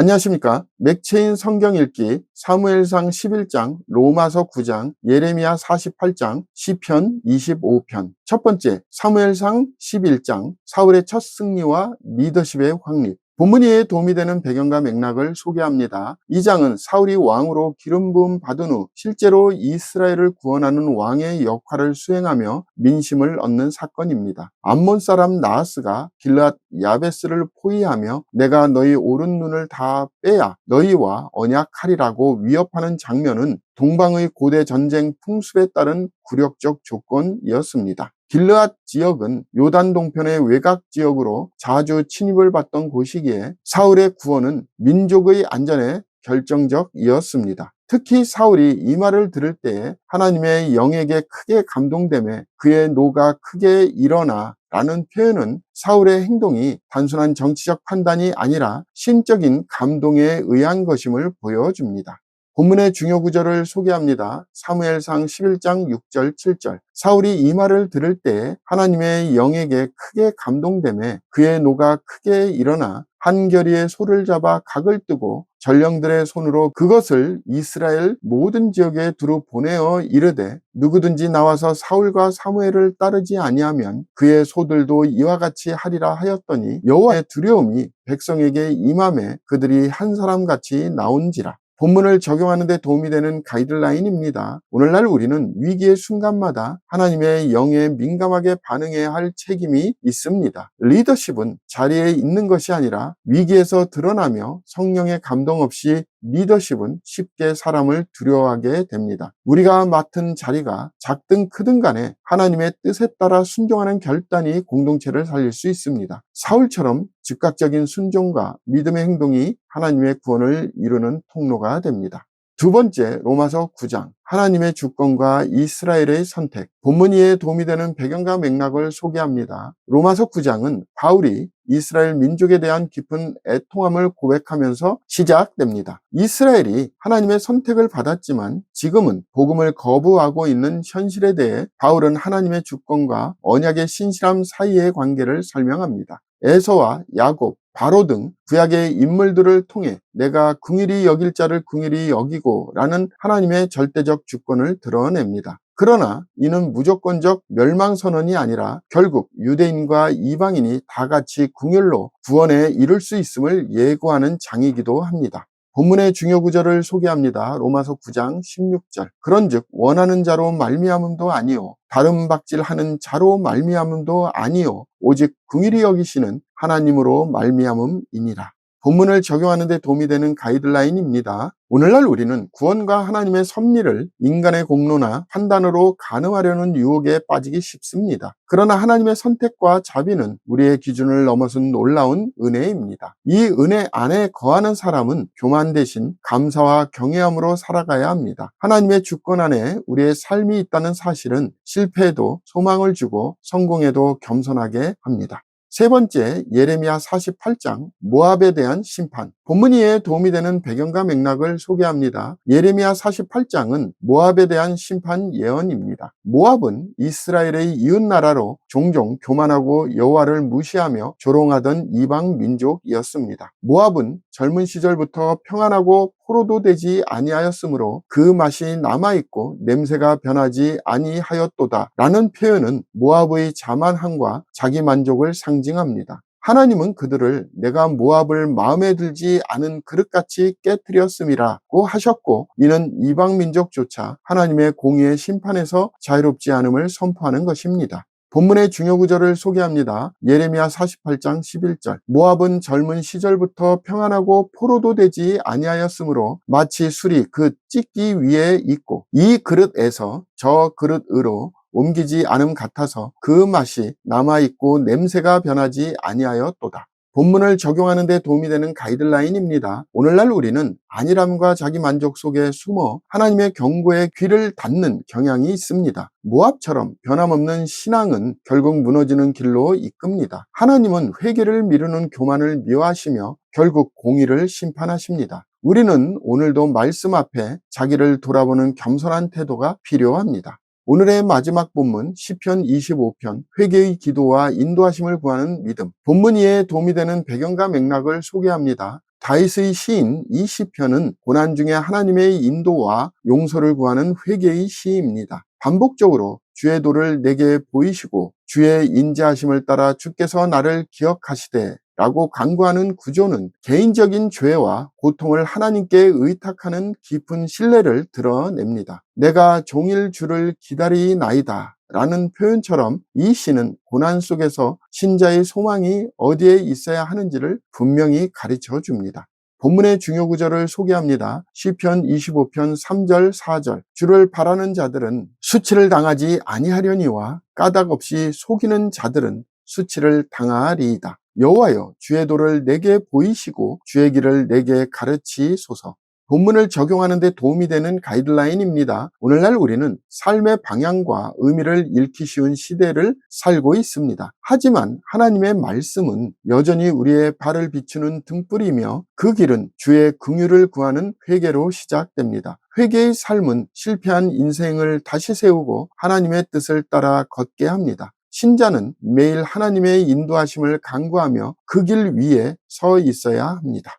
안녕하십니까. 맥체인 성경 읽기 사무엘상 11장, 로마서 9장, 예레미야 48장, 시편 25편. 첫 번째, 사무엘상 11장, 사울의 첫 승리와 리더십의 확립. 본문에 도움이 되는 배경과 맥락을 소개합니다. 이 장은 사울이 왕으로 기름 부음 받은 후 실제로 이스라엘을 구원하는 왕의 역할을 수행하며 민심을 얻는 사건입니다. 암몬 사람 나하스가 길앗 야베스를 포위하며 내가 너희 오른 눈을 다 빼야 너희와 언약하리라고 위협하는 장면은 동방의 고대 전쟁 풍습에 따른 굴욕적 조건이었습니다. 길르앗 지역은 요단 동편의 외곽 지역으로 자주 침입을 받던 곳이기에 사울의 구원은 민족의 안전에 결정적이었습니다. 특히 사울이 이 말을 들을 때에 하나님의 영에게 크게 감동되며 그의 노가 크게 일어나 라는 표현은 사울의 행동이 단순한 정치적 판단이 아니라 신적인 감동에 의한 것임을 보여줍니다. 본문의 중요 구절을 소개합니다. 사무엘상 11장 6절 7절. 사울이 이 말을 들을 때 하나님의 영에게 크게 감동되며 그의 노가 크게 일어나 한 겨리의 소를 잡아 각을 뜨고 전령들의 손으로 그것을 이스라엘 모든 지역에 두루 보내어 이르되 누구든지 나와서 사울과 사무엘을 따르지 아니하면 그의 소들도 이와 같이 하리라 하였더니 여호와의 두려움이 백성에게 임하매 그들이 한 사람같이 나온지라. 본문을 적용하는 데 도움이 되는 가이드라인입니다. 오늘날 우리는 위기의 순간마다 하나님의 영에 민감하게 반응해야 할 책임이 있습니다. 리더십은 자리에 있는 것이 아니라 위기에서 드러나며 성령의 감동 없이 리더십은 쉽게 사람을 두려워하게 됩니다. 우리가 맡은 자리가 작든 크든 간에 하나님의 뜻에 따라 순종하는 결단이 공동체를 살릴 수 있습니다. 사울처럼 즉각적인 순종과 믿음의 행동이 하나님의 구원을 이루는 통로가 됩니다. 두 번째, 로마서 9장, 하나님의 주권과 이스라엘의 선택. 본문 이해에 도움이 되는 배경과 맥락을 소개합니다. 로마서 9장은 바울이 이스라엘 민족에 대한 깊은 애통함을 고백하면서 시작됩니다. 이스라엘이 하나님의 선택을 받았지만 지금은 복음을 거부하고 있는 현실에 대해 바울은 하나님의 주권과 언약의 신실함 사이의 관계를 설명합니다. 에서와 야곱, 바로 등 구약의 인물들을 통해 내가 긍휼히 여길 자를 긍휼히 여기고 라는 하나님의 절대적 주권을 드러냅니다. 그러나 이는 무조건적 멸망선언이 아니라 결국 유대인과 이방인이 다 같이 긍휼로 구원에 이를 수 있음을 예고하는 장이기도 합니다. 본문의 중요 구절을 소개합니다. 로마서 9장 16절. 그런즉 원하는 자로 말미암음도 아니요 다름 박질하는 자로 말미암음도 아니요 오직 긍휼히 여기시는 하나님으로 말미암음이니라. 본문을 적용하는 데 도움이 되는 가이드라인입니다. 오늘날 우리는 구원과 하나님의 섭리를 인간의 공로나 판단으로 가늠하려는 유혹에 빠지기 쉽습니다. 그러나 하나님의 선택과 자비는 우리의 기준을 넘어선 놀라운 은혜입니다. 이 은혜 안에 거하는 사람은 교만 대신 감사와 경외함으로 살아가야 합니다. 하나님의 주권 안에 우리의 삶이 있다는 사실은 실패에도 소망을 주고 성공에도 겸손하게 합니다. 세 번째, 예레미야 48장 모압에 대한 심판. 본문 이해에 도움이 되는 배경과 맥락을 소개합니다. 예레미야 48장은 모압에 대한 심판 예언입니다. 모압은 이스라엘의 이웃나라로 종종 교만하고 여호와를 무시하며 조롱하던 이방 민족이었습니다. 모압은 젊은 시절부터 평안하고 포로도 되지 아니하였으므로 그 맛이 남아있고 냄새가 변하지 아니하였도다 라는 표현은 모압의 자만함과 자기만족을 상징합니다. 하나님은 그들을 내가 모압을 마음에 들지 않은 그릇같이 깨뜨렸음이라고 하셨고 이는 이방 민족조차 하나님의 공의의 심판에서 자유롭지 않음을 선포하는 것입니다. 본문의 중요 구절을 소개합니다. 예레미야 48장 11절. 모압은 젊은 시절부터 평안하고 포로도 되지 아니하였으므로 마치 술이 그 찢기 위에 있고 이 그릇에서 저 그릇으로 옮기지 않음 같아서 그 맛이 남아있고 냄새가 변하지 아니하였도다. 본문을 적용하는 데 도움이 되는 가이드라인입니다. 오늘날 우리는 안일함과 자기만족 속에 숨어 하나님의 경고에 귀를 닫는 경향이 있습니다. 모압처럼 변함없는 신앙은 결국 무너지는 길로 이끕니다. 하나님은 회개를 미루는 교만을 미워하시며 결국 공의를 심판하십니다. 우리는 오늘도 말씀 앞에 자기를 돌아보는 겸손한 태도가 필요합니다. 오늘의 마지막 본문 시편 25편 회개의 기도와 인도하심을 구하는 믿음. 본문 이해에 도움이 되는 배경과 맥락을 소개합니다. 다윗의 시인 이 시편은 고난 중에 하나님의 인도와 용서를 구하는 회개의 시입니다. 반복적으로 주의 도를 내게 보이시고 주의 인자하심을 따라 주께서 나를 기억하시되 라고 간구하는 구조는 개인적인 죄와 고통을 하나님께 의탁하는 깊은 신뢰를 드러냅니다. 내가 종일 주를 기다리나이다 라는 표현처럼 이 시는 고난 속에서 신자의 소망이 어디에 있어야 하는지를 분명히 가르쳐 줍니다. 본문의 중요 구절을 소개합니다. 시편 25편 3절 4절 주를 바라는 자들은 수치를 당하지 아니하려니와 까닭 없이 속이는 자들은 수치를 당하리이다. 여호와여 주의 도를 내게 보이시고 주의 길을 내게 가르치소서. 본문을 적용하는 데 도움이 되는 가이드라인입니다. 오늘날 우리는 삶의 방향과 의미를 잃기 쉬운 시대를 살고 있습니다. 하지만 하나님의 말씀은 여전히 우리의 발을 비추는 등불이며 그 길은 주의 긍휼을 구하는 회개로 시작됩니다. 회개의 삶은 실패한 인생을 다시 세우고 하나님의 뜻을 따라 걷게 합니다. 신자는 매일 하나님의 인도하심을 간구하며 그 길 위에 서 있어야 합니다.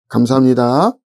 감사합니다.